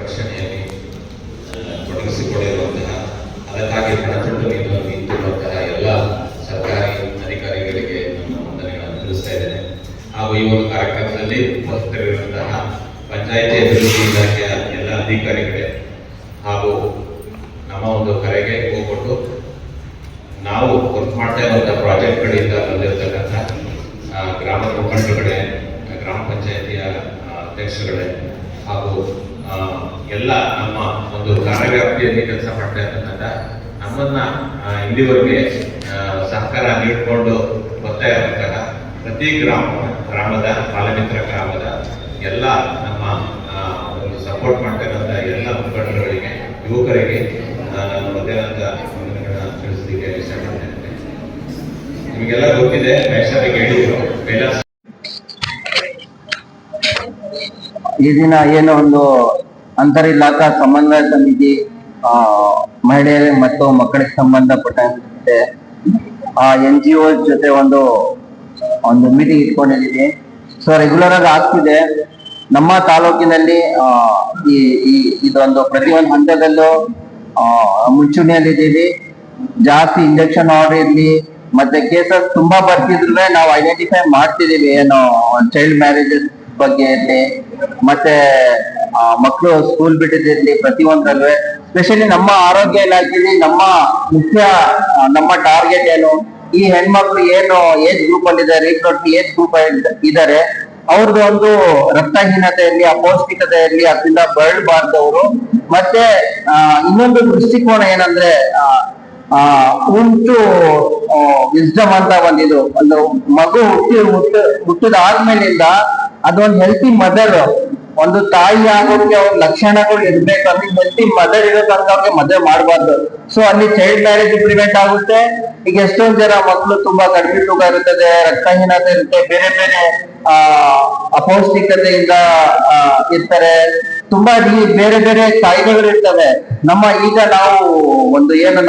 ರಕ್ಷಣೆಯಲ್ಲಿ ತೊಡಗಿಸಿಕೊಂಡಿರುವಂತಹ ಅದಕ್ಕಾಗಿ ಪಣತೊಟ್ಟು ನಿಂತಿರುವಂತಹ ಎಲ್ಲ ಸರ್ಕಾರಿ ಅಧಿಕಾರಿಗಳಿಗೆ ನನ್ನ ವಂದನೆಗಳನ್ನು ತಿಳಿಸ್ತಾ ಇದ್ದೇನೆ. ಹಾಗೂ ಈ ಒಂದು ಕಾರ್ಯಕ್ರಮದಲ್ಲಿ ಉಪಸ್ಥಿತರಿರುವಂತಹ ಪಂಚಾಯಿತಿ ಅಭಿವೃದ್ಧಿ ಇಲಾಖೆಯ ಎಲ್ಲ ಅಧಿಕಾರಿಗಳೇ ಹಾಗೂ ನಮ್ಮ ಒಂದು ಕರೆಗೆ ಹೋಗ್ಬಿಟ್ಟು ನಾವು ವರ್ಕ್ ಮಾಡ್ತಾ ಇರುವಂತಹ ಪ್ರಾಜೆಕ್ಟ್ಗಳಿಂದ ಬಂದಿರತಕ್ಕಂಥ ಗ್ರಾಮದ ಮುಖಂಡರುಗಳೇ, ಗ್ರಾಮ ಪಂಚಾಯಿತಿಯ ಅಧ್ಯಕ್ಷರುಗಳೇ ಹಾಗೂ ಎಲ್ಲ ನಮ್ಮ ಒಂದು ಕಾರ್ಯವ್ಯಾಪ್ತಿಯಲ್ಲಿ ಕೆಲಸ ಮಾಡ್ತಾ ಇರ್ತಕ್ಕಂಥ ನಮ್ಮನ್ನ ಇಲ್ಲಿವರೆಗೆ ಸಹಕಾರ ನೀಡಿಕೊಂಡು ಬರ್ತಾ ಇರುವಂತಹ ಪ್ರತಿ ಗ್ರಾಮದ ಬಾಲಮಿತ್ರ ಗ್ರಾಮದ ಎಲ್ಲ ನಮ್ಮ ಒಂದು ಸಪೋರ್ಟ್ ಮಾಡ್ತಾ ಇರುವಂಥ ಎಲ್ಲ ಮುಖಂಡರುಗಳಿಗೆ, ಯುವಕರಿಗೆ ನಾನು ಮಧ್ಯಾಹ್ನದ ವಂದನೆಗಳನ್ನ ತಿಳಿಸಲಿಕ್ಕೆ ಇಷ್ಟಪಡ್ತೇನೆ. ನಿಮಗೆಲ್ಲ ಗೊತ್ತಿದೆ, ಮಹೇಶ್ವರಿಗೆ ಹೇಳಿದ್ರು ಈ ದಿನ ಏನು ಒಂದು ಅಂತರ್ ಇಲಾಖಾ ಸಮನ್ವಯ ಸಮಿತಿ ಮಹಿಳೆಯರು ಮತ್ತು ಮಕ್ಕಳಿಗೆ ಸಂಬಂಧಪಟ್ಟಂತೆ NGO ಜೊತೆ ಒಂದು ಮೀಟಿಂಗ್ ಇಟ್ಕೊಂಡಿದ್ದೀವಿ. ಸೊ ರೆಗ್ಯುಲರ್ ಆಗಿ ಆಗ್ತಿದೆ. ನಮ್ಮ ತಾಲೂಕಿನಲ್ಲಿ ಇದೊಂದು ಪ್ರತಿಯೊಂದು ಹಂತದಲ್ಲೂ ಮುಂಚೂಣಿಯಲ್ಲಿದ್ದೀವಿ. ಜಾಸ್ತಿ ಇಂಜೆಕ್ಷನ್ ಆರ್ಡರ್ ಇರಲಿ ಮತ್ತೆ ಕೇಸಸ್ ತುಂಬಾ ಬರ್ತಿದ್ರು ನಾವು ಐಡೆಂಟಿಫೈ ಮಾಡ್ತಿದೀವಿ. ಏನು ಚೈಲ್ಡ್ ಮ್ಯಾರೇಜಸ್ ಬಗ್ಗೆ ಇರಲಿ ಮತ್ತೆ ಮಕ್ಕಳು ಸ್ಕೂಲ್ ಬಿಟ್ಟಿದಿರ್ಲಿ, ಪ್ರತಿಯೊಂದರಲ್ಲೂ ಸ್ಪೆಷಲಿ ನಮ್ಮ ಆರೋಗ್ಯ ಇಲಾಖೆಯಲ್ಲಿ ನಮ್ಮ ಟಾರ್ಗೆಟ್ ಏನು, ಈ ಹೆಣ್ಮಕ್ಳು ಏನು ಏಜ್ ಗ್ರೂಪ್ ಅಲ್ಲಿ ಇದ್ದಾರೆ, ರೀಪ್ರೊಡಕ್ಟಿವ್ ಏಜ್ ಗ್ರೂಪ್ ಇದ್ದಾರೆ, ಅವ್ರದ್ದು ಒಂದು ರಕ್ತಹೀನತೆಯಲ್ಲಿ, ಅಪೌಷ್ಟಿಕತೆಯಲ್ಲಿ ಅದರಿಂದ ಬರಳಬಾರ್ದವರು. ಮತ್ತೆ ಇನ್ನೊಂದು ದೃಷ್ಟಿಕೋನ ಏನಂದ್ರೆ ಉಂಟು ವಿಸ್ಡಮ್ ಅಂತ ಒಂದು ಮಗು ಹುಟ್ಟಿದ ಆದ್ಮೇಲಿಂದ ಅದೊಂದು ಹೆಲ್ತಿ ಮದರ್, ಒಂದು ತಾಯಿ ಆಗೋಕ್ಕೆ ಅವ್ರ ಲಕ್ಷಣಗಳು ಇರ್ಬೇಕು. ಅಲ್ಲಿ ಹೆಲ್ತಿ ಮದರ್ ಇರೋ ತನಕ ಅವ್ರಿಗೆ ಮದುವೆ ಮಾಡಬಾರ್ದು. ಸೊ ಅಲ್ಲಿ ಚೈಲ್ಡ್ ಮ್ಯಾರೇಜ್ ಪ್ರಿವೆಂಟ್ ಆಗುತ್ತೆ. ಈಗ ಎಷ್ಟೊಂದ್ ಜನ ಮಕ್ಕಳು ತುಂಬಾ ಕಡಿಮೆ ತೂಕ ಇರುತ್ತದೆ, ರಕ್ತಹೀನತೆ ಇರುತ್ತೆ, ಬೇರೆ ಬೇರೆ ಅಪೌಷ್ಟಿಕತೆಯಿಂದ ಇರ್ತಾರೆ, ತುಂಬಾ ಬೇರೆ ಬೇರೆ ಕಾಯಿಲೆಗಳು ಇರ್ತವೆ. ಈಗ ನಾವು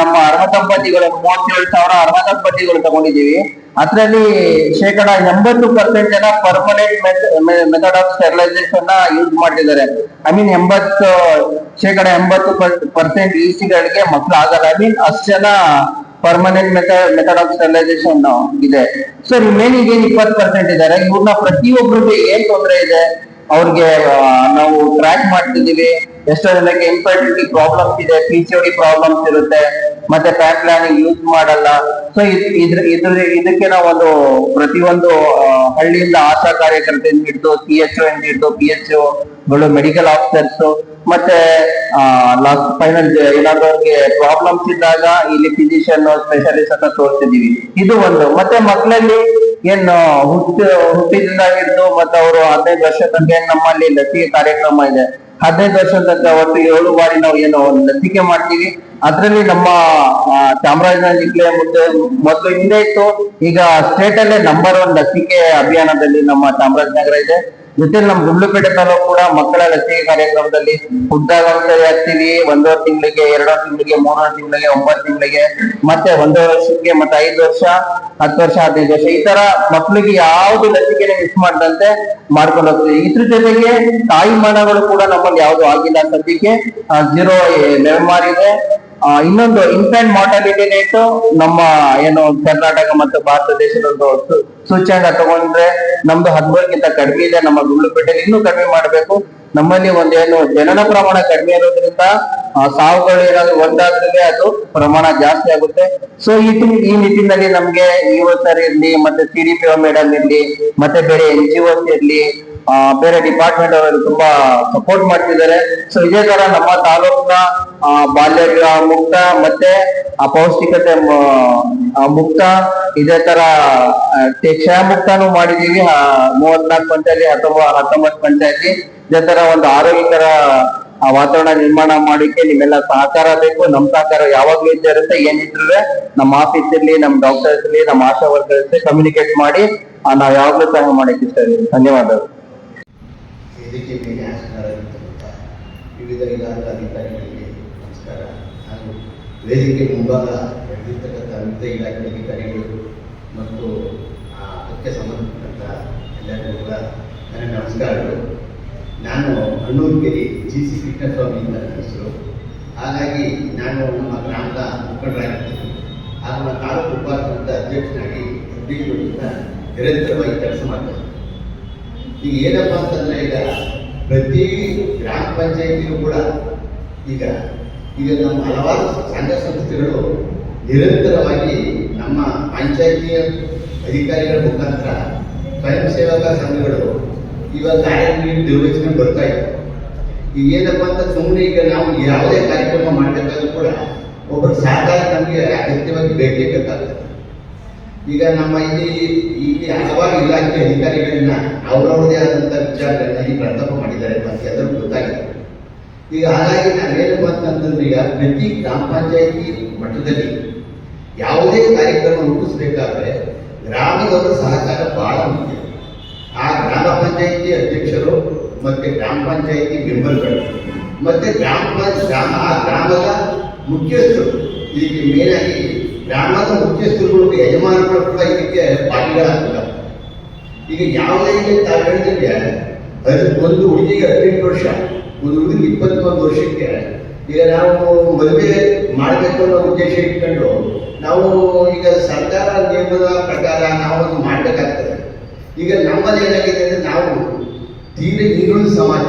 ನಮ್ಮ ಅರ್ಹ ದಂಪತಿಗಳು 37,000 ಅರ್ಹ ದಂಪತಿಗಳು ತಗೊಂಡಿದೀವಿ. ಅದರಲ್ಲಿ 80% ಜನ permanent method of sterilisation use ಮಾಡ್ತಿದ್ದಾರೆ. %80% ECಗಳಿಗೆ ಮಕ್ಕಳು ಆಗಲ್ಲ. ಅಷ್ಟು ಜನ ಪರ್ಮನೆಂಟ್ ಮೆಥಡ್ ಆಫ್ ಸ್ಟೆರಿಲೈಸೇಷನ್ ಇದೆ. ಸೊ ರಿಮೈನಿಂಗ್ 20% ಇದ್ದಾರೆ. ಇವ್ರನ್ನ ಪ್ರತಿಯೊಬ್ಬರಿಗೆ ಏನ್ ತೊಂದರೆ ಇದೆ ಅವ್ರಿಗೆ ನಾವು ಟ್ರ್ಯಾಕ್ ಮಾಡ್ತಿದೀವಿ. ಎಷ್ಟೋ ಜನಕ್ಕೆ ಇನ್ಫರ್ಟಿಲಿಟಿ ಪ್ರಾಬ್ಲಮ್ಸ್ ಇದೆ, PCOD ಪ್ರಾಬ್ಲಮ್ಸ್ ಇರುತ್ತೆ, ಮತ್ತೆ ಪ್ಯಾನ್ ಪ್ಲಾನಿಂಗ್ ಯೂಸ್ ಮಾಡಲ್ಲ. ಸೊ ಇದಕ್ಕೆ ನಾವು ಪ್ರತಿಯೊಂದು ಹಳ್ಳಿಯಿಂದ ಆಶಾ ಕಾರ್ಯಕರ್ತೆಯಿಂದ ಹಿಡಿದು CHO ಇಂದ ಹಿಡಿದು PHOಗಳು, ಮೆಡಿಕಲ್ ಆಫೀಸರ್ಸ್, ಮತ್ತೆ ಲಾಸ್ಟ್ ಫೈನಲ್ ಏನಾದ್ರು ಅವ್ರಿಗೆ ಪ್ರಾಬ್ಲಮ್ಸ್ ಇದ್ದಾಗ ಇಲ್ಲಿ ಫಿಸಿಷಿಯನ್ ಸ್ಪೆಷಲಿಸ್ಟ್ ಅಂತ ತೋರಿಸ್ತಿದೀವಿ. ಇದು ಮತ್ತೆ ಮಕ್ಕಳಲ್ಲಿ ಹುಟ್ಟಿದಿಂದ ಹಿಡಿದು ಮತ್ತೆ ಅವರು 15 ವರ್ಷ ತನಕ ನಮ್ಮಲ್ಲಿ ಲಸಿಕೆ ಕಾರ್ಯಕ್ರಮ ಇದೆ. 15 ವರ್ಷ ತನಕ ಒಟ್ಟು 7 ಬಾರಿ ನಾವು ಲಸಿಕೆ ಮಾಡ್ತೀವಿ. ಅದ್ರಲ್ಲಿ ನಮ್ಮ ಚಾಮರಾಜನಗರ ಜಿಲ್ಲೆ ಮೊದಲು ಹಿಂದೆ ಇತ್ತು, ಈಗ ಸ್ಟೇಟ್ ಅಲ್ಲೇ ನಂಬರ್ 1 ಲಸಿಕೆ ಅಭಿಯಾನದಲ್ಲಿ ನಮ್ಮ ಚಾಮರಾಜನಗರ ಇದೆ. ಜೊತೆಲಿ ನಮ್ಮ ಗುಂಡ್ಲುಪೇಟೆ ತಾಲೂಕು ಕೂಡ ಮಕ್ಕಳ ಲಸಿಕೆ ಕಾರ್ಯಕ್ರಮದಲ್ಲಿ ಹುಟ್ಟಾಗ ಒಂದ್ಸರಿ ಹಾಕ್ತಿವಿ, 1.5 ತಿಂಗಳಿಗೆ, 2 ತಿಂಗಳಿಗೆ, 3 ತಿಂಗಳಿಗೆ, 9 ತಿಂಗಳಿಗೆ, ಮತ್ತೆ 1 ವರ್ಷಕ್ಕೆ, ಮತ್ತೆ 5 ವರ್ಷ, 10 ವರ್ಷ, 15 ವರ್ಷ, ಈ ತರ ಮಕ್ಕಳಿಗೆ ಯಾವ್ದು ಲಸಿಕೆ ಮಿಸ್ ಮಾಡದಂತೆ ಮಾಡ್ಕೊಂಡು ಹೋಗ್ತೀವಿ. ಇದ್ರ ಜೊತೆಗೆ ತಾಯಿ ಮರಣಗಳು ಕೂಡ ನಮ್ಮಲ್ಲಿ ಯಾವ್ದು ಆಗಿಲ್ಲ ಸದ್ಯಕ್ಕೆ, 0 ಲೆವೆಮಾರ್ ಇದೆ. ಇನ್ನೊಂದು ಇನ್ಫ್ಯಾಂಟ್ ಮಾರ್ಟಾಲಿಟಿ ರೇಟ್ ನಮ್ಮ ಕರ್ನಾಟಕ ಮತ್ತು ಭಾರತ ದೇಶದ ಒಂದು ಸೂಚ್ಯಂಕ ತಗೊಂಡ್ರೆ ನಮ್ದು 13ಗಿಂತ ಕಡಿಮೆ ಇದೆ. ನಮ್ಮ ಗುಂಡ್ಲುಪೇಟೆಯಲ್ಲಿ ಇನ್ನೂ ಕಡಿಮೆ ಮಾಡಬೇಕು. ನಮ್ಮಲ್ಲಿ ಜನನ ಪ್ರಮಾಣ ಕಡಿಮೆ ಇರೋದ್ರಿಂದ ಸಾವುಗಳು ಏನಾದ್ರು ಒಂದಾದ್ರೆ ಅದು ಪ್ರಮಾಣ ಜಾಸ್ತಿ ಆಗುತ್ತೆ. ಸೊ ಈ ನಿಟ್ಟಿನಲ್ಲಿ ನಮ್ಗೆ ಸರ್ ಇರ್ಲಿ, ಮತ್ತೆ CDPO ಮೇಡಮ್ ಇರ್ಲಿ, ಮತ್ತೆ ಬೇರೆ NGOs ಇರ್ಲಿ, ಬೇರೆ ಡಿಪಾರ್ಟ್ಮೆಂಟ್ ಅವರು ತುಂಬಾ ಸಪೋರ್ಟ್ ಮಾಡ್ತಿದ್ದಾರೆ. ಸೊ ಇದೇ ತರ ನಮ್ಮ ತಾಲೂಕಿನ ಬಾಲ್ಯ ಮುಕ್ತ ಮತ್ತೆ ಅಪೌಷ್ಟಿಕತೆ ಮುಕ್ತ, ಇದೇ ತರ ಕ್ಷಯ ಮುಕ್ತಾನು ಮಾಡಿದೀವಿ 34 ಪಂಚಾಯತಿ ಅಥವಾ 19 ಪಂಚಾಯತಿ. ಇದೇ ತರ ಒಂದು ಆರೋಗ್ಯಕರ ವಾತಾವರಣ ನಿರ್ಮಾಣ ಮಾಡಿಕ್ಕೆ ನಿಮ್ಮೆಲ್ಲ ಸಹಕಾರ ಬೇಕು. ನಮ್ ಸಹಕಾರ ಯಾವಾಗ್ಲೂ ಇದ್ದೇ ಇರುತ್ತೆ. ಏನಿದ್ರೆ ನಮ್ಮ ಆಫೀಸ್ ಇರ್ಲಿ, ನಮ್ಮ ಡಾಕ್ಟರ್ಸ್ ಇರ್ಲಿ, ನಮ್ಮ ಆಶಾ ವರ್ಕರ್ಸ್ ಕಮ್ಯುನಿಕೇಟ್ ಮಾಡಿ ನಾವ್ ಯಾವಾಗ್ಲೂ ಸಹಾಯ ಮಾಡಕ್ಕೆ ಇಷ್ಟ ಇದೆ. ಧನ್ಯವಾದಗಳು. ವೇದಿಕೆ ಮೇಲೆ ಆಸನರಾಗಿರ್ತಕ್ಕಂಥ ವಿವಿಧ ಇಲಾಖಾ ಅಧಿಕಾರಿಗಳಿಗೆ ನಮಸ್ಕಾರ. ಹಾಗೂ ವೇದಿಕೆ ಮುಂಭಾಗ ನಡೆದಿರ್ತಕ್ಕಂಥ ವಿವಿಧ ಇಲಾಖೆ ಅಧಿಕಾರಿಗಳು ಮತ್ತು ಅದಕ್ಕೆ ಸಂಬಂಧಪಟ್ಟಂಥ ಎಲ್ಲರಿಗೂ ಕೂಡ ನನ್ನ ನಮಸ್ಕಾರಗಳು. ನಾನು ಹಣ್ಣೂರ್ಕೆರೆ GC ಕೃಷ್ಣಸ್ವಾಮಿ ಅಂತ ನನ್ನ ಹೆಸರು. ಹಾಗಾಗಿ ನಾನು ನಮ್ಮ ಗ್ರಾಮದ ಮುಖಂಡರಾಗಿದ್ದೀನಿ. ಹಾಗೂ ನಮ್ಮ ತಾಲೂಕು ಉಪಾಧ್ಯಕ್ಷ ಅಧ್ಯಕ್ಷನಾಗಿ ಹದಿನೈದರಿಂದ ನಿರಂತರವಾಗಿ ಕೆಲಸ ಮಾಡ್ತಾರೆ. ಈಗ ಏನಪ್ಪ ಅಂತಂದರೆ, ಈಗ ಪ್ರತಿ ಗ್ರಾಮ ಪಂಚಾಯಿತಿಯೂ ಕೂಡ ಈಗ ನಮ್ಮ ಹಲವಾರು ಸಂಘ ಸಂಸ್ಥೆಗಳು ನಿರಂತರವಾಗಿ ನಮ್ಮ ಪಂಚಾಯಿತಿಯ ಅಧಿಕಾರಿಗಳ ಮುಖಾಂತರ ಸ್ವಯಂ ಸೇವಕ ಸಂಘಗಳು ಇವಾಗ ಕಾರ್ಯನಿರ್ವಹಿಸ್ಕೊಂಡು ಬರ್ತಾ ಇದೆ. ಈಗ ಏನಪ್ಪ ಅಂತ ಸುಮ್ಮನೆ ಈಗ ನಾವು ಯಾವುದೇ ಕಾರ್ಯಕ್ರಮ ಮಾಡಬೇಕಾದ್ರೂ ಕೂಡ ಒಬ್ಬರು ಸಹಕಾರ ನಮಗೆ ಅಗತ್ಯವಾಗಿ ಬೇಕಾಗ್ತದೆ. ಈಗ ನಮ್ಮ ಇಲ್ಲಿ ಹಲವಾರು ಇಲಾಖೆ ಅಧಿಕಾರಿಗಳನ್ನ ಅವರವರದೇ ಆದಂಥ ವಿಚಾರಗಳನ್ನ ಈ ಪ್ರಸ್ತಾಪ ಮಾಡಿದ್ದಾರೆ ಅಂತ ಎಲ್ಲರೂ ಗೊತ್ತಾಗಿದೆ. ಈಗ ಹಾಗಾಗಿ ನಾವೇನಪ್ಪ ಅಂತಂದ್ರೆ, ಈಗ ಪ್ರತಿ ಗ್ರಾಮ ಪಂಚಾಯಿತಿ ಮಟ್ಟದಲ್ಲಿ ಯಾವುದೇ ಕಾರ್ಯಕ್ರಮ ರೂಪಿಸಬೇಕಾದ್ರೆ ಗ್ರಾಮದವರ ಸಹಕಾರ ಬಹಳ ಮುಖ್ಯ. ಆ ಗ್ರಾಮ ಪಂಚಾಯಿತಿ ಅಧ್ಯಕ್ಷರು ಮತ್ತೆ ಗ್ರಾಮ ಪಂಚಾಯಿತಿ ಮೆಂಬರ್ಗಳು ಮತ್ತೆ ಆ ಗ್ರಾಮದ ಮುಖ್ಯಸ್ಥರು, ಇದಕ್ಕೆ ಮೇಲಾಗಿ ಗ್ರಾಮದ ಮುಖ್ಯಸ್ಥರುಗಳು ಯಜಮಾನರು ಕೂಡ ಇದಕ್ಕೆ ಭಾಗಿಗಳಾಗ್ತಾರೆ. ಈಗ ಯಾವುದೇ ತಾವು ಹೇಳಿದ್ರೆ, ಒಂದು ಹುಡುಗಿಗೆ 18 ವರ್ಷ, ಒಂದು ಹುಡುಗಿಗೆ 21 ವರ್ಷಕ್ಕೆ ಈಗ ನಾವು ಮದುವೆ ಮಾಡಬೇಕು ಅನ್ನೋ ಉದ್ದೇಶ ಇಟ್ಕೊಂಡು ನಾವು ಈಗ ಸರ್ಕಾರ ನಿಯಮದ ಪ್ರಕಾರ ನಾವು ಅದು ಮಾಡಬೇಕಾಗ್ತದೆ. ಈಗ ನಮ್ಮಲ್ಲಿ ಏನಾಗಿದೆ ಅಂದರೆ, ನಾವು ತೀರ ಇನ್ನೊಂದು ಸಮಾಜ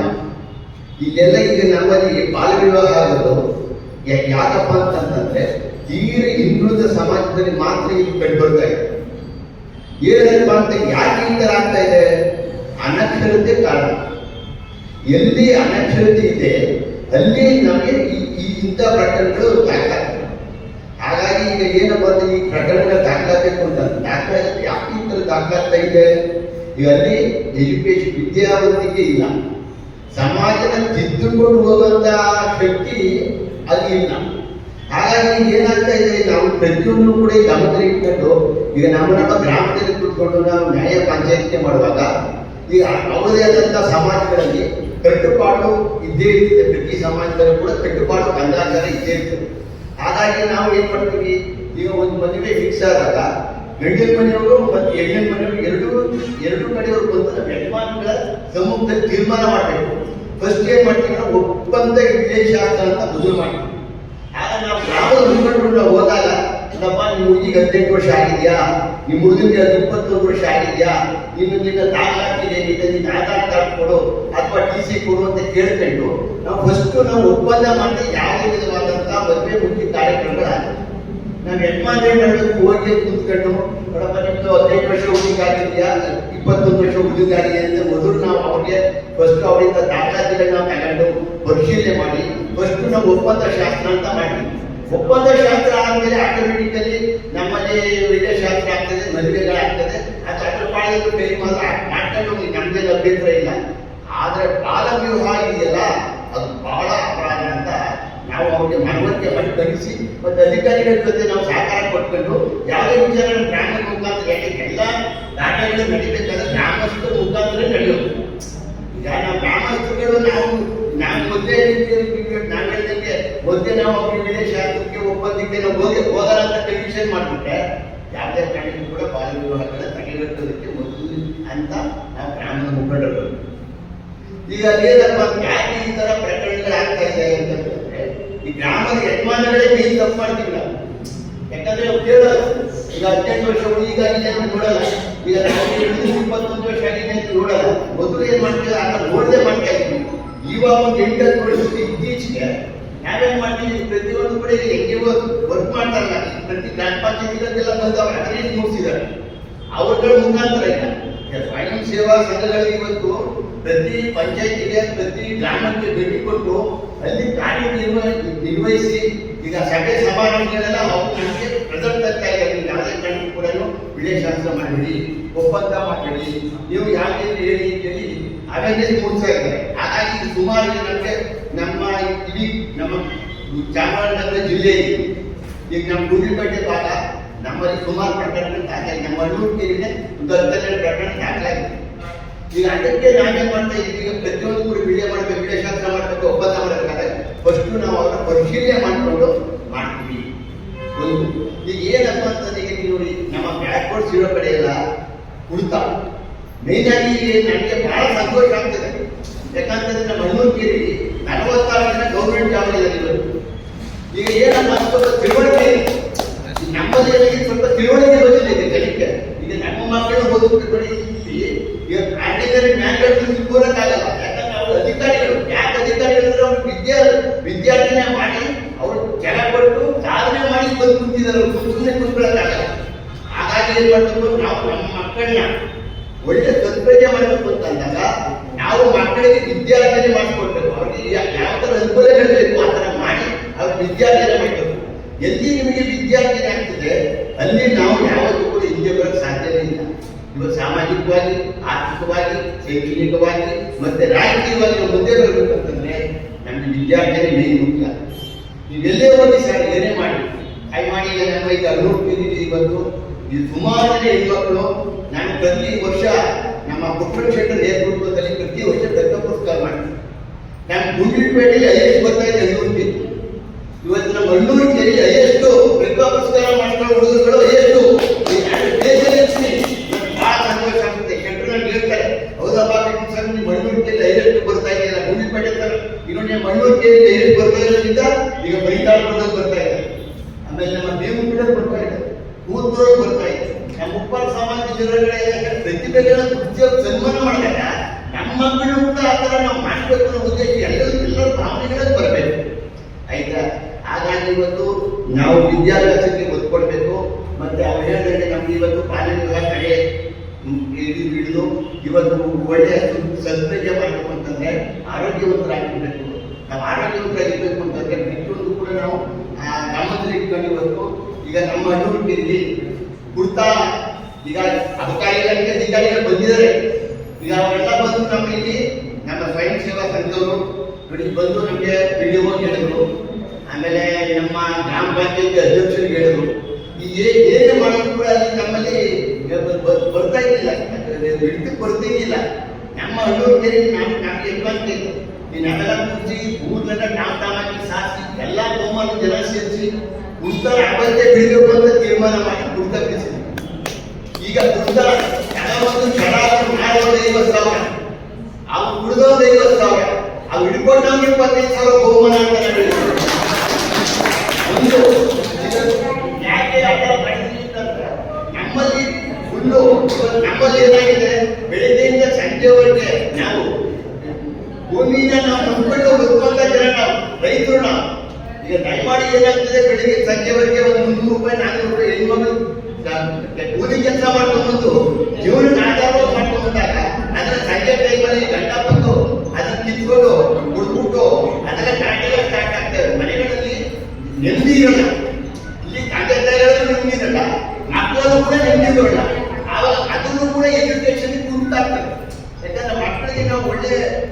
ಇಲ್ಲೆಲ್ಲ ಈಗ ನಮ್ಮಲ್ಲಿ ಬಾಲ ವಿವಾಹ ಆಗೋದು ಯಾಕಪ್ಪ ಅಂತಂದ್ರೆ ತೀರ ಹಿಂದುಳಿದ ಸಮಾಜದಲ್ಲಿ ಮಾತ್ರ ಇದು ಕಂಡು ಬರ್ತಾ ಇದೆ. ಏನಪ್ಪ ಅಂತ ಯಾಕೆ ಈ ಥರ ಆಗ್ತಾ ಇದೆ? ಅನಕ್ಷರತೆ ಕಾರಣ. ಎಲ್ಲಿ ಅನಕ್ಷರತೆ ಇದೆ ಅಲ್ಲಿ ನಮಗೆ ಇಂಥ ಪ್ರಕರಣಗಳು ದಾಖಲಾಗ್ತವೆ. ಹಾಗಾಗಿ ಈಗ ಏನಪ್ಪ ಅಂದ್ರೆ ಈ ಪ್ರಕರಣಗಳು ದಾಖಲಾಗಬೇಕು ಅಂತ ಯಾಕೆ ಈ ಥರ ದಾಖಲಾಗ್ತಾ ಇದೆ? ಈಗ ಅಲ್ಲಿ ಎಜುಕೇಶನ್ ವಿದ್ಯಾವಂತಿಕೆ ಇಲ್ಲ, ಸಮಾಜನ ತಿದ್ದುಕೊಂಡು ಹೋಗುವಂತ ಶಕ್ತಿ ಅಲ್ಲಿ ಇಲ್ಲ. ಹಾಗಾಗಿ ಏನಾಗ್ತಾ ಇದೆ, ನಾವು ಪ್ರತಿಯೊಂದು ಕೂಡ ಗಮನದಲ್ಲಿ ಇಟ್ಕೊಂಡು ಈಗ ನಮ್ಮ ಗ್ರಾಮದಲ್ಲಿ ಕೂತ್ಕೊಂಡು ನಾವು ನ್ಯಾಯ ಪಂಚಾಯತಿ ಮಾಡುವಾಗ ಈಗ ಅವರದೇ ಆದಂತಹ ಸಮಾಜಗಳಲ್ಲಿ ಕಟ್ಟುಪಾಡು ಇದ್ದೇ ಇರ್ತದೆ. ಪ್ರತಿ ಸಮಾಜದಲ್ಲೂ ಕೂಡ ಕಟ್ಟುಪಾಡು ಕಂದಾಚಾರ ಇದ್ದೇ ಇರ್ತದೆ. ಹಾಗಾಗಿ ನಾವು ಏನ್ ಮಾಡ್ತೀವಿ, ಈಗ ಒಂದು ಮದುವೆ ಫಿಕ್ಸ್ ಆದಾಗ ಗಂಡಿನ ಮನೆಯವರು ಮತ್ತು ಹೆಣ್ಣಿನ ಮನೆಯವರು ಎರಡು ಕಡೆಯವರು ಬಂದು ಯಜಮಾನಗಳ ಸಮ್ಮುಖದಲ್ಲಿ ತೀರ್ಮಾನ ಮಾಡಬೇಕು. ಫಸ್ಟ್ ಏನ್ ಮಾಡ್ತೀವಿ, ನಾವು ಒಪ್ಪಂದ ವಿಲೇಶಾಸ್ತ್ರ ಅಂತ ಮೊದಲು ಮಾಡ್ತೀವಿ. ಆಗ ನಾವು ಗ್ರಾಮದ ಮುಖಂಡರು ಹೋದಾಗ, ನಮ್ಮ ನಿಮ್ಮ ಹುಡುಗಿಗೆ 18 ವರ್ಷ ಆಗಿದೆಯಾ, ನಿಮ್ಮ ಹುಡುಗನಿಗೆ 21 ವರ್ಷ ಆಗಿದೆಯಾ, ನಿನ್ನ ದಾಖಲಾತಿದೆ, ನಿನ್ನ ಆಧಾರ್ ಕಾರ್ಡ್ ಕೊಡು ಅಥವಾ TC ಕೊಡು ಅಂತ ಕೇಳ್ಕೊಂಡು ನಾವು ಫಸ್ಟ್ ನಾವು ಒಪ್ಪಂದ ಮಾಡಿ ಯಾವುದೇ ವಿಧವಾದಂತಹ ಮದುವೆ ಮುಖ್ಯ ಕಾರ್ಯಕ್ರಮಗಳಾಗುತ್ತೆ. ನಾವು ಯಜಮಾನ್ರೆ ಮಾಡಬೇಕು, ಹೋಗಿ ಕೂತ್ಕೊಂಡು ನೋಡಪ್ಪ ನಿಮ್ದು 15 ವರ್ಷ ಹುಡುಗಿಗಾಗಿದೆಯಾ, 21 ವರ್ಷ ಹುಡುಗಿಗಾಗಿದೆ ಅಂತ ಮೊದಲು ನಾವು ಅವ್ರಿಗೆ ಫಸ್ಟ್ ಅವರಿಂದ ದಾಖಲಾತಿಗಳನ್ನ ತಗೊಂಡು ಪರಿಶೀಲನೆ ಮಾಡಿ ಫಸ್ಟ್ ನಾವು ಒಪ್ಪಂದ ಶಾಸ್ತ್ರ ಅಂತ ಮಾಡ್ತೀವಿ. ಒಪ್ಪಂದ ಶಾಸ್ತ್ರ ಆದ್ಮೇಲೆ ಆಟೋಮೆಟಿಕಲಿ ನಮ್ಮಲ್ಲಿ ವಿದ್ಯಾಶಾಸ್ತ್ರ ಆಗ್ತದೆ, ಮದುವೆಗಳಾಗ್ತದೆ. ಅದು ಅದ್ರ ಪಾಳದಲ್ಲಿ ಬೇರೆ ಮಾಡ್ಕೊಂಡು ನಮ್ಗೆ ಅಭ್ಯಂತರ ಇಲ್ಲ. ಆದ್ರೆ ಬಾಲ ವಿವಾಹ ಇದೆಯಲ್ಲ, ಅದು ಬಹಳ ಅಪರಾಧ ಅಂತ ನಾವು ಅವ್ರಿಗೆ ಮನವರಿಕೆ ಮಾಡಿ ಕಲಿಸಿ ಮತ್ತೆ ಅಧಿಕಾರಿಗಳ ಜೊತೆ ನಾವು ಸಹಕಾರ ಕೊಟ್ಕೊಂಡು ಯಾವುದೇ ವಿಚಾರ ಗ್ರಾಮದ ಮುಖಾಂತರ, ಯಾಕೆ ಎಲ್ಲ ದಾಖಲೆಗಳು ನಡೀಬೇಕಾದ್ರೆ ಗ್ರಾಮಸ್ಥರ ಮುಖಾಂತರ ನಡೆಯೋದು. ಈಗ ನಾವು ಗ್ರಾಮಸ್ಥರುಗಳು ನಾವು ಮೊದಲೇ ನಾನು ಹೇಳಿದಂಗೆ ಮೊದಲೇ ನಾವು ಅವ್ರಿಗೆ ವಿದೇಶಾಸ್ತ್ರಕ್ಕೆ ಒಪ್ಪಂದಕ್ಕೆ ನಾವು ಹೋಗಲ್ಲ ಅಂತ ಕಂಡೀಷನ್ ಮಾಡಿಬಿಟ್ರೆ ಯಾವುದೇ ಕಾರಣಕ್ಕೂ ಕೂಡ ಬಾಲ ವಿವಾಹಗಳ ತಡೆಗಟ್ಟೋದಕ್ಕೆ ಮೊದಲು ಅಂತ ನಾವು ಗ್ರಾಮದ ಮುಖಂಡರು. ಈಗ ಏನಪ್ಪ ಯಾಕೆ ಈ ತರ ಪ್ರಕರಣಗಳು ಆಗ್ತಾ ಇದೆ ಅಂತಂದ್ರೆ, ಈ ಗ್ರಾಮದ ಯಜಮಾನಗಳೇ ಮೇನ್ ತಪ್ಪು ಮಾಡ್ತೀವಿ ನಾವು. ಯಾಕಂದ್ರೆ ಅವ್ರು ಕೇಳಲ್ಲ, ಈಗ 18 ವರ್ಷ ಹುಡುಗಿಗಾಗಿದೆ ಅಂತ ನೋಡಲ್ಲ, ಈಗ 21 ವರ್ಷ ಆಗಿದೆ ಅಂತ ನೋಡಲ್ಲ. ಮೊದಲು ಏನ್ ಮಾಡ್ತೀವಿ, ಆಗ ನೋಡದೆ ಮಾಡ್ತಾ ಇದ್ವಿ. ಇವಾಗ ಒಂದು 8-10 ವರ್ಷಕ್ಕೆ ಇತ್ತೀಚೆಗೆ ನಾವೇನ್ ಮಾಡ್ತೀವಿ, ಪ್ರತಿಯೊಂದು ಕೂಡ ಹೆಂಗೆ ವರ್ಕ್ ಮಾಡ್ತಾರಲ್ಲ, ಪ್ರತಿ ಗ್ರಾಮ ಪಂಚಾಯತಿಗಳೆಲ್ಲ ಬಂದು ಅವ್ರ ಅಗ್ರೀಸ್ ಮುಗಿಸಿದ್ದಾರೆ. ಅವ್ರಗಳ ಮುಖಾಂತರ ಈಗ ಸ್ವಯಂ ಸೇವಾ ಸಂಘಗಳಿಗೆ ಇವತ್ತು ಪ್ರತಿ ಪಂಚಾಯತಿಗೆ ಪ್ರತಿ ಗ್ರಾಮಕ್ಕೆ ಭೇಟಿ ಕೊಟ್ಟು ಅಲ್ಲಿ ಕಾರ್ಯನಿರ್ವಹಿಸಿ ಈಗ ಸಭೆ ಸಮಾರಂಭಗಳೆಲ್ಲ ಅವ್ರಿಗೆ ಪ್ರೆಸೆಂಟ್ ಆಗ್ತಾ ಇದೆ. ನೀವು ಯಾವುದೇ ಕಾರಣಕ್ಕೂ ಕೂಡ ವಿಲೇಶಾಸ್ತ್ರ ಮಾಡಬೇಡಿ, ಒಪ್ಪಂದ ಮಾಡಬೇಡಿ, ನೀವು ಯಾವುದೇ ಹೇಳಿ ಅಂತೇಳಿ ಅವೇರ್ನೆಸ್ ಮೂಡಿಸ್ತಾ ಇದ್ದಾರೆ. ಹಾಗಾಗಿ ಸುಮಾರು ನಮಗೆ ನಮ್ಮ ಇಡೀ ನಮ್ಮ ಚಾಮರಾಜನಗರ ಜಿಲ್ಲೆಯಲ್ಲಿ ಈಗ ನಮ್ಮ ಗುಂಡ್ಲುಪೇಟೆ ಭಾಗ ನಮ್ಮಲ್ಲಿ ಸುಮಾರು ಪ್ರಕರಣಗಳು ದಾಖಲಾಗಿದೆ. ನಮ್ಮ ಹಣ್ಣೂರ್ಕೆರೆಗೆ ಒಂದು 12 ಪ್ರಕರಣ ದಾಖಲಾಗಿದೆ. ಈಗ ಅದಕ್ಕೆ ನಾವೇನ್ ಮಾಡ್ತಾ ಇದ್ದೀವಿ, ಈಗ ಪ್ರತಿಯೊಂದು ಕೂಡ ವಿಡಿಯೋ ಮಾಡಬೇಕು, ವಿದೇಶಾಸ್ತ್ರ ಮಾಡಬೇಕು, ಒಪ್ಪಂದ ಮಾಡಬೇಕಾದ್ರೆ ಫಸ್ಟ್ ನಾವು ಅವರ ಪರಿಶೀಲನೆ ಮಾಡಿಕೊಂಡು ಮಾಡ್ತೀವಿ. ಒಂದು ಈಗ ಏನಪ್ಪ ಅಂತಂದ್ರೆ, ಈಗ ನೋಡಿ ನಮ್ಮ ಬ್ಯಾಕ್ವರ್ಡ್ಸ್ ಇರೋ ಕಡೆ ಎಲ್ಲ ಉಳಿತಾವ. ಮೇನ್ ಆಗಿ ನನಗೆ ಬಹಳ ಸಂತೋಷ ಆಗ್ತದೆ. ಯಾಕಂತಂದ್ರೆ ನಮ್ಮ ಹಣ್ಣೂರು 46 ಜನ ಗೌರ್ಮೆಂಟ್ ಜಾಬ್ ಇದ್ದಾರೆ. ಈಗ ಏನಪ್ಪ ಸ್ವಲ್ಪ ತಿಳುವಳಿಕೆ ನಮ್ಮಲ್ಲಿ ಏನಾಗಿ ಸ್ವಲ್ಪ ತಿಳುವಳಿಕೆ ಬಂದಿದೆ ಜನಕ್ಕೆ. ಈಗ ನಮ್ಮ ಮಕ್ಕಳು ಓದುತ್ತಿದ್ದಾರೆ. ಈಗ ಪ್ರಾಕ್ಟಿಕಲಿ ಮ್ಯಾನ್ಗಳು ಕೂರಕ್ಕಾಗಲ್ಲ. ಯಾಕಂದ್ರೆ ಅವರು ಅಧಿಕಾರಿಗಳು. ಯಾಕೆ ಅಧಿಕಾರಿಗಳು ಅಂದ್ರೆ ಅವರು ವಿದ್ಯಾರ್ಥಿನೇ ಮಾಡಿ ಅವರು ಜನ ಕೊಟ್ಟು ಸಾಧನೆ ಮಾಡಿ ಬಂದು ಕೂತಿದ್ದಾರೆ. ಸುಮ್ಮನೆ ಕೂತ್ಕೊಳ್ಳೋಕ್ಕಾಗಲ್ಲ. ಹಾಗಾಗಿ ಏನ್ ಮಾಡಬೇಕು, ನಾವು ನಮ್ಮ ಮಕ್ಕಳನ್ನ ಒಳ್ಳೆ ಸದ್ಬಳಕೆ ಮಾಡಬೇಕು ಅಂತಂದಾಗ ನಾವು ಮಕ್ಕಳಿಗೆ ವಿದ್ಯಾರ್ಜನೆ ಮಾಡಿಕೊಡ್ಬೇಕು. ಅವ್ರಿಗೆ ಯಾವ ತರ ಅನುಕೂಲಗಳು ಬೇಕು ಆ ತರ ಮಾಡಿ ಅವ್ರ ವಿದ್ಯಾರ್ಜನೆ ಮಾಡಬೇಕು. ಎಲ್ಲಿ ನಿಮಗೆ ವಿದ್ಯಾರ್ಜನೆ ಆಗ್ತದೆ ಅಲ್ಲಿ ನಾವು ಯಾವತ್ತೂ ಕೂಡ ಹಿಂದೆ ಬರೋಕ್ಕೆ ಸಾಧ್ಯವೇ ಇಲ್ಲ. ಇವತ್ತು ಸಾಮಾಜಿಕವಾಗಿ, ಆರ್ಥಿಕವಾಗಿ, ಶೈಕ್ಷಣಿಕವಾಗಿ ಮತ್ತೆ ರಾಜಕೀಯವಾಗಿ ನಾವು ಮುಂದೆ ಬರಬೇಕು ಅಂತಂದ್ರೆ ನಮ್ಗೆ ವಿದ್ಯಾರ್ಜನೆ ಮೇನ್ ಮುಖ್ಯ. ನೀವೆಲ್ಲೇ ಹೋಗಿ ಸರ್ ಏನೇ ಮಾಡಿ ಮಾಡಿ ನಮ್ಮ ಈಗ ನೋಡ್ತಿದ್ದೀವಿ. ಇವತ್ತು ಇದು ಸುಮಾರು ಜನ ಹೆಣ್ಮಕ್ಳು ನಾನು ಪ್ರತಿ ವರ್ಷ ನಮ್ಮ ಪುಟ್ಟಣ ಶೆಟ್ಟರ್ ನೇತೃತ್ವದಲ್ಲಿ ಪ್ರತಿ ವರ್ಷ ದತ್ತ ಪುರಸ್ಕಾರ ಮಾಡ್ತೀನಿ. ನಾನು ಗುಂಡ್ಲುಪೇಟೆಯಲ್ಲಿ ಹೈಯೆಸ್ಟ್ ಬರ್ತಾ ಇದೆ ಹಣ್ಣೂರು. ಇವತ್ತು ನಮ್ಮ ಹಣ್ಣೂರು ಕೇಳಿ ಹೈಯೆಸ್ಟ್ ಪ್ರತಿಭಾ ಪುರಸ್ಕಾರ ಮಾಡ್ಕೊಂಡು ಹುಡುಗರುಗಳು ಹೈಯೆಸ್ಟ್ ಬಹಳ ಸಂತೋಷ ಆಗುತ್ತೆ. ಶೆಟ್ಟರ್ ನನಗೆ ಹೇಳ್ತಾರೆ, ಹೌದಪ್ಪ ಸರ್ ನಿಮ್ಮ ಹಣ್ಣೂರು ಕೇಳಿ ಹೈಯೆಸ್ಟ್ ಬರ್ತಾ ಇದೆಯಲ್ಲ, ಗುಂಡ್ಲುಪೇಟೆ ತರ ಇನ್ನೊಂದು ನಮ್ಮ ಹಣ್ಣೂರು ಕೇಳಿ ಹೈಯೆಸ್ಟ್ ಬರ್ತಾ ಇರೋದ್ರಿಂದ ಈಗ ಬರಿತಾಳದಲ್ಲಿ ಬರ್ತಾ ಇದೆ. ಆಮೇಲೆ ನಮ್ಮ ದೇವಗುಂಡಲ್ಲಿ ಬರ್ತಾ ಇದೆ, ಕೂತೂರು ಬರ್ತಾ ಇದೆ. ನಮ್ಮ ಉಪ್ಪಾರ ಸಾಮಾಜಿಕ ಜನರುಗಳೇ ಪ್ರತಿಭೆಗಳ ಸನ್ಮಾನ ಮಾಡಿದಾಗ ನಮ್ಮ ಮಕ್ಕಳು ಕೂಡ ಆ ಥರ ನಾವು ಮಾಡಬೇಕು ಅನ್ನೋ ಉದ್ದೇಶ ಎಲ್ಲರೂ ಭಾವನೆಗಳಲ್ಲಿ ಬರಬೇಕು. ಆಯ್ತಾ? ಹಾಗಾಗಿ ಇವತ್ತು ನಾವು ವಿದ್ಯಾಭ್ಯಾಸಕ್ಕೆ ಒತ್ತು ಕೊಡಬೇಕು. ಮತ್ತೆ ಅವ್ರು ಹೇಳಿದ್ರೆ ನಮ್ಗೆ ಇವತ್ತು ಕಾಲೇಜುಗಳ ಕಡೆ ಹಿಡಿದು ಇವತ್ತು ಒಳ್ಳೆಯ ಸದ್ಬಳಕೆ ಮಾಡಬೇಕು ಅಂತಂದ್ರೆ ಆರೋಗ್ಯವಂತರಾಗಿರ್ಬೇಕು. ನಾವು ಆರೋಗ್ಯವಂತರಾಗಿರ್ಬೇಕು ಅಂತಂದ್ರೆ ಪ್ರತಿಯೊಂದು ಕೂಡ ನಾವು ಗಮನದಲ್ಲಿ ಇಟ್ಕೊಂಡು ಇವತ್ತು ಈಗ ನಮ್ಮ ಹಣ್ಣೂರು ಕುರ್ತಾ ಈಗ ಅಧಿಕಾರಿ ಅಧಿಕಾರಿಗಳು ಬಂದಿದ್ದಾರೆ. ಈಗ ಅವರೆಲ್ಲ ಬಂದು ನಮ್ಮ ಇಲ್ಲಿ ನಮ್ಮ ಸ್ವಯಂ ಸೇವಾ ಸಂಘದವರು ನೋಡಿ ಬಂದು ನಮಗೆ PDO ಹೇಳಿದ್ರು. ಆಮೇಲೆ ನಮ್ಮ ಗ್ರಾಮ ಪಂಚಾಯತ್ ಅಧ್ಯಕ್ಷರಿಗೆ ಹೇಳಿದ್ರು. ಈ ಏನು ಮಾಡೋದು ಕೂಡ ಅಲ್ಲಿ ನಮ್ಮಲ್ಲಿ ಬರ್ತಾ ಇದ್ದಿಲ್ಲ, ಹಿಡಿತಕ್ಕೆ ಬರ್ತಿದ್ದಿಲ್ಲ. ನಮ್ಮ ಹಣ್ಣೂರು ಕೇರಿ ನಮ್ಗೆ ಎಲ್ಬಂತ ಇತ್ತು. ನಾವೆಲ್ಲ ಕೂರಿಸಿ ಊರ್ನೆಲ್ಲ ತಾಮಾಕಿ ಸಾರಿಸಿ ಎಲ್ಲ ಬಹುಮಾನ ಜನ ಸೇರಿಸಿ ಕುರ್ತಾರ ಅಗತ್ಯ ಬಿಡಬೇಕು ಅಂತ ತೀರ್ಮಾನ ಮಾಡಿ ಕುರ್ತಾ ಬಿಡಿಸಿದ್ವಿ. ಈಗ ಕುರ್ತಾ ಕೆಲವೊಂದು ಜನ ಮಾಡೋದು 50,000, ಅವ್ರು ಕುಡಿದೋದು 50,000, ಅವ್ರು ಹಿಡ್ಕೊಂಡವ್ರು 25,000 ಬಹುಮಾನ ಅಂತ ಹೇಳಿದ್ರು. ಒಂದು ಯಾಕೆ ಆ ಥರ ಮಾಡಿದ್ವಿ ಅಂತಂದ್ರೆ ನಮ್ಮಲ್ಲಿ ಫುಲ್ಲು ನಮ್ಮಲ್ಲಿ ಏನಾಗಿದೆ, ಬೆಳಿಗ್ಗೆಯಿಂದ ಸಂಜೆವರೆಗೆ ನಾವು ಭೂಮಿನ ನಾವು ನಂಬಿಕೊಂಡು ಬದುಕುವಂತ ಜನ ನಾವು, ರೈತರು ನಾವು. ಈಗ ದಯಮಾಡಿ ಏನಾಗ್ತದೆ, ಬೆಳಿಗ್ಗೆ ಸಂಜೆವರೆಗೆ ಒಂದು 300 ರೂಪಾಯಿ 400 ರೂಪಾಯಿ ಹೆಣ್ಮಗಳು ಕೂಲಿ ಕೆಲಸ ಮಾಡ್ಕೊಂಡ್ಬಂದು ಜೀವನಕ್ಕೆ ಆಧಾರ ಮಾಡ್ಕೊಂಡ್ಬಂದಾಗ ಅದರ ಸಂಜೆ ಟೈಮಲ್ಲಿ ಗಂಡ ಬಂದು ಅದನ್ನ ಕಿತ್ಕೊಂಡು ಕುಡ್ಬಿಟ್ಟು ಅದೆಲ್ಲ ಕಾಟಿಗೆ ಸ್ಟಾರ್ಟ್ ಆಗ್ತದೆ. ಮನೆಗಳಲ್ಲಿ ನೆಮ್ಮದಿ ಇರೋಲ್ಲ. ಇಲ್ಲಿ ತಂದೆ ತಾಯಿಗಳು ನೆಮ್ಮದಿ ಇರಲ್ಲ, ಮಕ್ಕಳು ಕೂಡ ನೆಮ್ಮದಿ ಇರೋಲ್ಲ. ಆವಾಗ ಅದನ್ನು ಕೂಡ ಎಜುಕೇಶನ್ ಕುಂಟಾಗ್ತದೆ. ಯಾಕಂದ್ರೆ ಮಕ್ಕಳಿಗೆ ನಾವು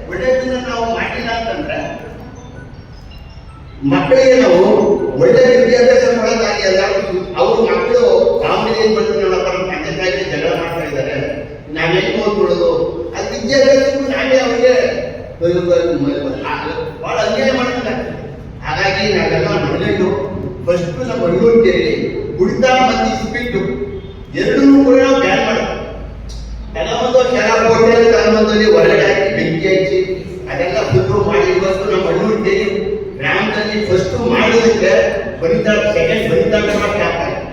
ಒಳ್ಳೆಯದನ್ನ ನಾವು ಮಾಡಿಲ್ಲ ಅಂತಂದ್ರೆ ಮಕ್ಕಳಿಗೆ ನಾವು ಒಳ್ಳೆ ವಿದ್ಯಾಭ್ಯಾಸ ಮಾಡೋದಾಗಿ ಅಲ್ಲ. ಅವರು ಮಕ್ಕಳು ಕಾಮಿಡಿ ಏನ್ ಬಂದು ನೋಡಪ್ಪ ನಮ್ಮ ತಂದೆ ತಾಯಿಗೆ ಜಗಳ ಮಾಡ್ತಾ ಇದ್ದಾರೆ, ನಾವೇನು ಓದ್ಬಿಡೋದು, ಅದು ವಿದ್ಯಾಭ್ಯಾಸಕ್ಕೂ ನಾವೇ ಅವರಿಗೆ ಬಹಳ ಅನ್ಯಾಯ ಮಾಡ್ತಾರೆ. ಹಾಗಾಗಿ ನಾವೆಲ್ಲ ಮನೆಯಲ್ಲೂ ಫಸ್ಟ್ ನಮ್ಮ ಹಣ್ಣೂರು ಕೇಳಿ ಕುಡಿತ ಮತ್ತು ಇಸ್ಪಿಟ್ಟು ಎರಡನ್ನೂ ಕೂಡ ನಾವು ಬ್ಯಾನ್ ಮಾಡೋದು. ಕೆಲವೊಂದು ಶರಾಬ್ ಹೋಟೆಲ್ ಕೆಲವೊಂದಲ್ಲಿ ಹೊರಗಡೆ ಹಾಕಿ ಬೆಂಕಿ ಹಚ್ಚಿ ಅದೆಲ್ಲ ಫುಲ್ಲು ಮಾಡಿ ಇವತ್ತು ನಮ್ಮ ಹಣ್ಣೂರು ಕೇಳಿ ಗ್ರಾಮದಲ್ಲಿ ಫಸ್ಟ್ ಮಾಡೋದಕ್ಕೆ ಬರಿತಾಳ ಸೆಕೆಂಡ್ ಬರಿತಾಳ ಸ್ಟಾಪ್ ಆಯ್ತು,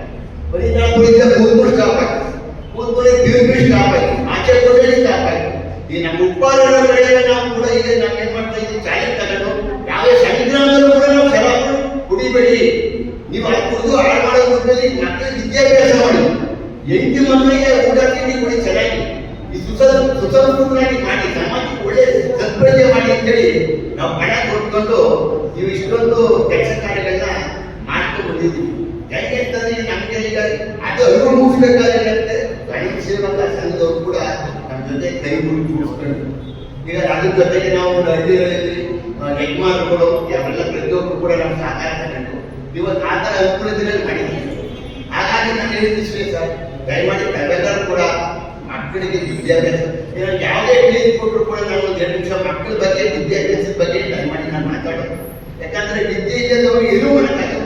ಬರಿತಾಳ ಕುಡಿದ ಕೂತ್ಕೊಂಡು ಸ್ಟಾಪ್ ಆಯ್ತು, ಕೂತ್ಕೊಳ್ಳಿ ಬೀರ್ಬಿ ಸ್ಟಾಪ್ ಆಯ್ತು, ಆಚೆ ಕೊಡಲಿ ಸ್ಟಾಪ್ ಆಯ್ತು. ಈ ನಮ್ಮ ಉಪ್ಪಾರಗಳ ಕಡೆಗೆ ನಾವು ಕೂಡ ಈಗ ನಾವು ಏನ್ ಮಾಡ್ತಾ ಇದ್ದೀವಿ, ಚಾಲೆಂಜ್ ತಗೊಂಡು ಯಾವುದೇ ಸಂಗ್ರಾಮದಲ್ಲೂ ಕೂಡ ನಾವು ಶರಾಬ್ ಕುಡಿಬೇಡಿ, ನೀವು ಅದು ಕುಡಿದು ಹಾಳು ಮಾಡೋ ಮಕ್ಕಳಿಗೆ ಮಕ್ಕಳಿಗೆ ವಿದ್ಯಾಭ್ಯಾಸ ಮಾಡಿ, ಹೆಂಡತಿ ಮಕ್ಕಳಿಗೆ ಊಟ ತಿಂಡಿ ಕೊಡಿ ಚೆನ್ನಾಗಿ, ಈ ಸುಸಂಸ್ಕೃತವಾಗಿ ಮಾಡಿ, ಸಮಾಜಕ್ಕೆ ಒಳ್ಳೆ ಸದ್ಬಳಕೆ ಮಾಡಿ ಅಂತೇಳಿ ನಾವು ಹಣ ಕೊಟ್ಕೊಂಡು ನೀವು ಇಷ್ಟೊಂದು ಕೆಲಸ ಕಾರ್ಯಗಳನ್ನ ಮಾಡ್ಕೊಂಡು ಬಂದಿದ್ದೀವಿ. ಯಾಕೆ ಅಂತಂದ್ರೆ ನಮ್ಗೆ ಈಗ ಅದು ಅರಿವು ಮುಗಿಸ್ಬೇಕಾದ್ರೆ ಸ್ವಯಂ ಸೇವಕ ಸಂಘದವರು ಕೂಡ ನಮ್ಮ ಜೊತೆ ಕೈ ಮುಗಿಸ್ಕೊಂಡು ಈಗ ಅದ್ರ ಜೊತೆಗೆ ನಾವು ಹಳ್ಳಿಗಳಲ್ಲಿ ಯಜಮಾನರುಗಳು ಅವೆಲ್ಲ ಪ್ರತಿಯೊಬ್ಬರು ಕೂಡ ನಮ್ಮ ಸಹಕಾರ ತಗೊಂಡು ಇವತ್ತು ಆ ಥರ ಅನುಕೂಲತೆಗಳು ಮಾಡಿದ್ದೀವಿ. ಹಾಗಾಗಿ ನಾನು ಹೇಳಿದ್ವಿ ಸರ್, ದಯಮಾಡಿ ತಾವೆಲ್ಲರೂ ಕೂಡ ಮಕ್ಕಳಿಗೆ ವಿದ್ಯಾಭ್ಯಾಸ ಯಾವುದೇ ಕ್ಲಿನಿಕ್ ಕೊಟ್ಟರು ಕೂಡ ನಾನು ಒಂದು 2 ನಿಮಿಷ ಮಕ್ಕಳ ಬಗ್ಗೆ ವಿದ್ಯಾಭ್ಯಾಸದ ಬಗ್ಗೆ ದಯಮಾಡಿ ನಾನು ಮಾತಾಡೋದು. ಯಾಕಂದ್ರೆ ವಿದ್ಯೆ ಇಲ್ಲದವರು ಏನೂ ಮಾಡೋಕ್ಕಾಗಲ್ಲ.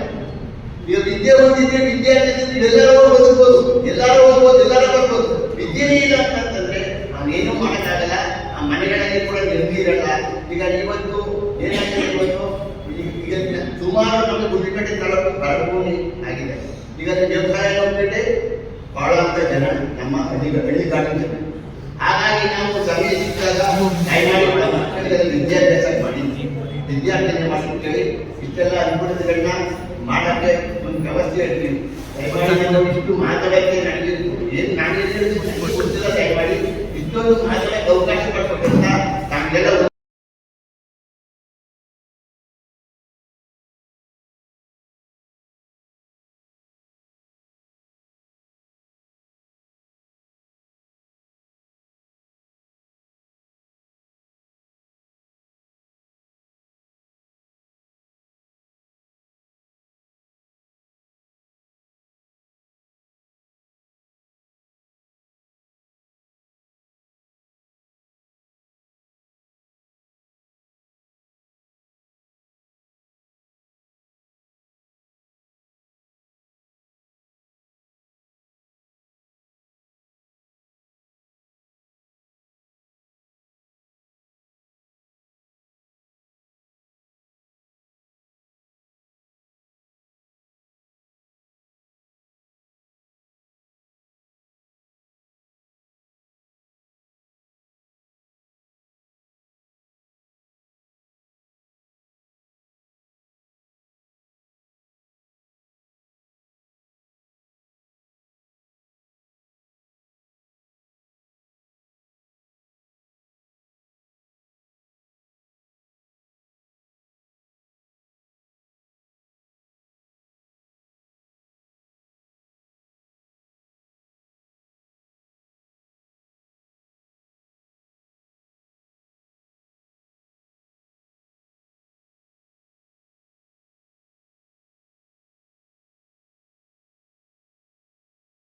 ಈಗ ವಿದ್ಯೆ ಹೊಂದಿದ್ರೆ ವಿದ್ಯಾರ್ಥಿ ಎಲ್ಲರೂ ಬದುಕ್ಬೋದು, ಎಲ್ಲರೂ ಓದ್ಬೋದು, ಎಲ್ಲರೂ ಬರ್ಬೋದು. ವಿದ್ಯೆನೇ ಇಲ್ಲ ಅಂತಂದ್ರೆ ಅವನೇನೂ ಮಾಡೋಕ್ಕಾಗಲ್ಲ. ಆ ಮನೆಗಳಲ್ಲಿ ಕೂಡ ನೆಮ್ಮದಿ ನೀರಿರಲ್ಲ. ಈಗ ಇವತ್ತು ಏನಾಗಿದೆ, ಈಗ ಸುಮಾರು ನಮಗೆ ಗುಂಡಿಪೇಟೆ ತಾಲೂಕು ಬರಭೂಮಿ ಆಗಿದೆ. ಈಗ ವ್ಯವಸಾಯ ಹೋಗ್ಬಿಟ್ಟೆ ಬಾಳುವಂತ ಜನ ನಮ್ಮ ಹಳ್ಳಿಗಾಡಿನ ಜನ. ಹಾಗಾಗಿ ನಾವು ಸಮಯ ಸಿಕ್ಕಾಗ ದಯಮಾಡಿ ಮಕ್ಕಳಿಗೆ ವಿದ್ಯಾಭ್ಯಾಸ ಮಾಡಿದ್ವಿ, ವಿದ್ಯಾರ್ಥಿ ಮಾಡಿರ್ತೇವೆ. ಇಷ್ಟೆಲ್ಲ ಅನುಕೂಲತೆಗಳನ್ನ ಮಾಡಕ್ಕೆ ಒಂದು ವ್ಯವಸ್ಥೆ ಇರ್ತೀವಿ. ದಯಮಾಡಿ ನಾವು ಇಷ್ಟು ಮಾತಾಡಕ್ಕೆ ನನಗೆ ಏನು ನಾನು ಗೊತ್ತಿಲ್ಲ. ದಯಮಾಡಿ ಇಷ್ಟೊಂದು ಮಾತಾಡಕ್ಕೆ ಅವಕಾಶ ಪಡ್ಬೇಕಂತ